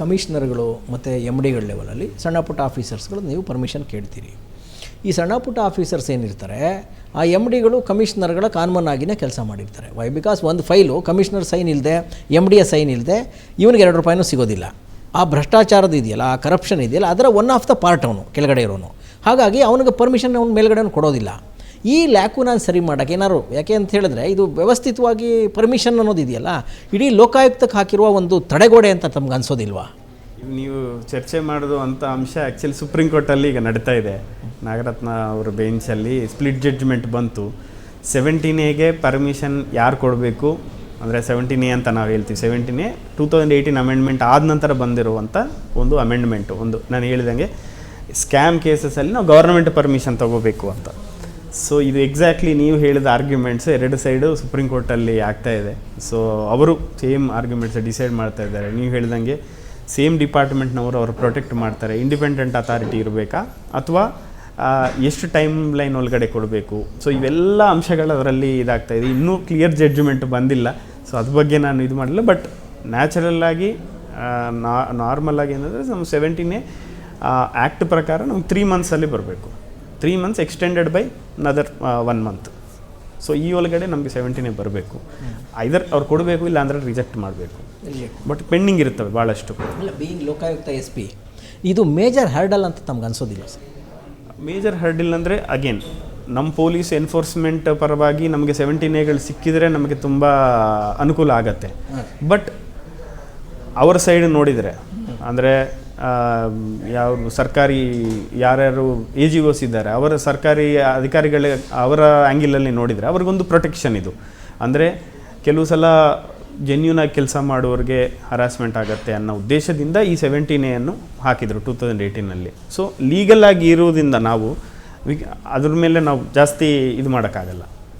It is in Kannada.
ಕಮಿಷನರ್ಗಳು ಮತ್ತು ಎಮ್ ಡಿಗಳ ಲೆವೆಲಲ್ಲಿ ಸಣ್ಣ ಪುಟ್ಟ ಆಫೀಸರ್ಸ್ಗಳು ನೀವು ಪರ್ಮಿಷನ್ ಕೇಳ್ತೀರಿ. ಈ ಸಣ್ಣ ಪುಟ್ಟ ಆಫೀಸರ್ಸ್ ಏನಿರ್ತಾರೆ ಆ ಎಮ್ ಡಿಗಳು ಕಮಿಷನರ್ಗಳ ಕಾನ್ಮನ್ ಆಗಿನೇ ಕೆಲಸ ಮಾಡಿರ್ತಾರೆ. ವೈ? ಬಿಕಾಸ್ ಒಂದು ಫೈಲು ಕಮಿಷನರ್ ಸೈನ್ ಇಲ್ಲದೆ ಎಮ್ ಡಿಯ ಸೈನ್ ಇಲ್ಲದೆ ಇವನಿಗೆ 2 ರೂಪಾಯಿನೂ ಸಿಗೋದಿಲ್ಲ. ಆ ಭ್ರಷ್ಟಾಚಾರದ ಇದೆಯಲ್ಲ, ಆ ಕರಪ್ಷನ್ ಇದೆಯಲ್ಲ, ಅದರ ಒನ್ ಆಫ್ ದ ಪಾರ್ಟ್ ಅವನು ಕೆಳಗಡೆ ಇರೋನು. ಹಾಗಾಗಿ ಅವನಿಗೆ ಪರ್ಮಿಷನ್ ಅವ್ನು ಮೇಲ್ಗಡೆ ಕೊಡೋದಿಲ್ಲ. ಈ ಲ್ಯಾಕು ಸರಿ ಮಾಡೋಕ್ಕೆ ಏನಾರು, ಯಾಕೆ ಅಂತ ಹೇಳಿದ್ರೆ ಇದು ವ್ಯವಸ್ಥಿತವಾಗಿ ಪರ್ಮಿಷನ್ ಅನ್ನೋದಿದೆಯಲ್ಲ, ಇಡೀ ಲೋಕಾಯುಕ್ತಕ್ಕೆ ಹಾಕಿರುವ ಒಂದು ತಡೆಗೋಡೆ ಅಂತ ತಮ್ಗೆ ಅನ್ಸೋದಿಲ್ವಾ? ನೀವು ಚರ್ಚೆ ಮಾಡೋದು ಅಂಥ ಅಂಶ ಆ್ಯಕ್ಚುಲಿ ಸುಪ್ರೀಂ ಕೋರ್ಟಲ್ಲಿ ಈಗ ನಡೀತಾ ಇದೆ. ನಾಗರತ್ನ ಅವರ ಬೆಂಚಲ್ಲಿ ಸ್ಪ್ಲಿಟ್ ಜಡ್ಜ್ಮೆಂಟ್ ಬಂತು. 17A ಪರ್ಮಿಷನ್ ಯಾರು ಕೊಡಬೇಕು ಅಂದರೆ 17A ಅಂತ ನಾವು ಹೇಳ್ತೀವಿ. 17A 2018 ಅಮೆಂಡ್ಮೆಂಟ್ ಆದ ನಂತರ ಬಂದಿರುವಂಥ ಒಂದು ಅಮೆಂಡ್ಮೆಂಟು. ಒಂದು ನಾನು ಹೇಳಿದಂಗೆ ಸ್ಕ್ಯಾಮ್ ಕೇಸಸಲ್ಲಿ ನಾವು ಗೌರ್ಮೆಂಟ್ ಪರ್ಮಿಷನ್ ತೊಗೋಬೇಕು ಅಂತ. ಸೊ ಇದು ಎಕ್ಸಾಕ್ಟ್ಲಿ ನೀವು ಹೇಳಿದ ಆರ್ಗ್ಯುಮೆಂಟ್ಸ್ 2 ಸೈಡು ಸುಪ್ರೀಂ ಕೋರ್ಟಲ್ಲಿ ಆಗ್ತಾ ಇದೆ. ಸೊ ಅವರು ಸೇಮ್ ಆರ್ಗ್ಯುಮೆಂಟ್ಸ್ ಡಿಸೈಡ್ ಮಾಡ್ತಾ ಇದ್ದಾರೆ. ನೀವು ಹೇಳಿದಂಗೆ ಸೇಮ್ ಡಿಪಾರ್ಟ್ಮೆಂಟ್ನವರು ಅವರು ಪ್ರೊಟೆಕ್ಟ್ ಮಾಡ್ತಾರೆ. ಇಂಡಿಪೆಂಡೆಂಟ್ ಅಥಾರಿಟಿ ಇರಬೇಕಾ ಅಥವಾ ಎಷ್ಟು ಟೈಮ್ ಲೈನ್ ಒಳಗಡೆ ಕೊಡಬೇಕು. ಸೊ ಇವೆಲ್ಲ ಅಂಶಗಳು ಅದರಲ್ಲಿ ಇದಾಗ್ತಾಯಿದೆ. ಇನ್ನೂ ಕ್ಲಿಯರ್ ಜಡ್ಜ್ಮೆಂಟ್ ಬಂದಿಲ್ಲ. ಸೊ ಅದ್ರ ಬಗ್ಗೆ ನಾನು ಇದು ಮಾಡಲಿಲ್ಲ. ಬಟ್ ನ್ಯಾಚುರಲ್ಲಾಗಿ ನಾರ್ಮಲಾಗಿ ಏನಂದರೆ ನಮ್ಮ 17A ಆ್ಯಕ್ಟ್ ಪ್ರಕಾರ ನಮ್ಗೆ 3 ಮಂತ್ಸಲ್ಲಿ ಬರಬೇಕು. 3 months extended by ನದರ್ 1 month. So ಈ ಒಳಗಡೆ ನಮಗೆ 17A ಬರಬೇಕು. ಐದರ್ ಅವ್ರು ಕೊಡಬೇಕು, ಇಲ್ಲ ಅಂದರೆ ರಿಜೆಕ್ಟ್ ಮಾಡಬೇಕು. ಬಟ್ ಪೆಂಡಿಂಗ್ ಇರ್ತವೆ ಭಾಳಷ್ಟು. ಇಲ್ಲ, ಬೀಯಿಂಗ್ ಲೋಕಾಯುಕ್ತ SP ಇದು ಮೇಜರ್ ಹರ್ಡಲ್ ಅಂತ ತಮ್ಗೆ ಅನ್ಸೋದಿಲ್ಲ ಸರ್? ಮೇಜರ್ ಹರ್ಡಿಲ್ ಅಂದರೆ ಅಗೇನ್ ನಮ್ಮ ಪೊಲೀಸ್ ಎನ್ಫೋರ್ಸ್ಮೆಂಟ್ ಪರವಾಗಿ ನಮಗೆ 17Aಗಳು ಸಿಕ್ಕಿದರೆ ನಮಗೆ ತುಂಬ ಅನುಕೂಲ ಆಗತ್ತೆ. ಬಟ್ ಅವರ ಸೈಡ್ ನೋಡಿದರೆ ಅಂದರೆ ಯಾವ ಸರ್ಕಾರಿ ಯಾರ್ಯಾರು AGOs ಇದ್ದಾರೆ ಅವರ ಸರ್ಕಾರಿ ಅಧಿಕಾರಿಗಳ ಅವರ ಆ್ಯಂಗಿಲಲ್ಲಿ ನೋಡಿದರೆ ಅವ್ರಿಗೊಂದು ಪ್ರೊಟೆಕ್ಷನ್ ಇದು. ಅಂದರೆ ಕೆಲವು ಸಲ ಜೆನ್ಯೂನಾಗಿ ಕೆಲಸ ಮಾಡೋರಿಗೆ ಹರಾಸ್ಮೆಂಟ್ ಆಗುತ್ತೆ ಅನ್ನೋ ಉದ್ದೇಶದಿಂದ ಈ 17A ಹಾಕಿದರು 2018ನಲ್ಲಿ. ಸೊ ಲೀಗಲ್ ಆಗಿ ಇರೋದ್ರಿಂದ ನಾವು ಅದ್ರ ಮೇಲೆ ನಾವು ಜಾಸ್ತಿ ಇದು ಮಾಡೋಕ್ಕಾಗಲ್ಲ.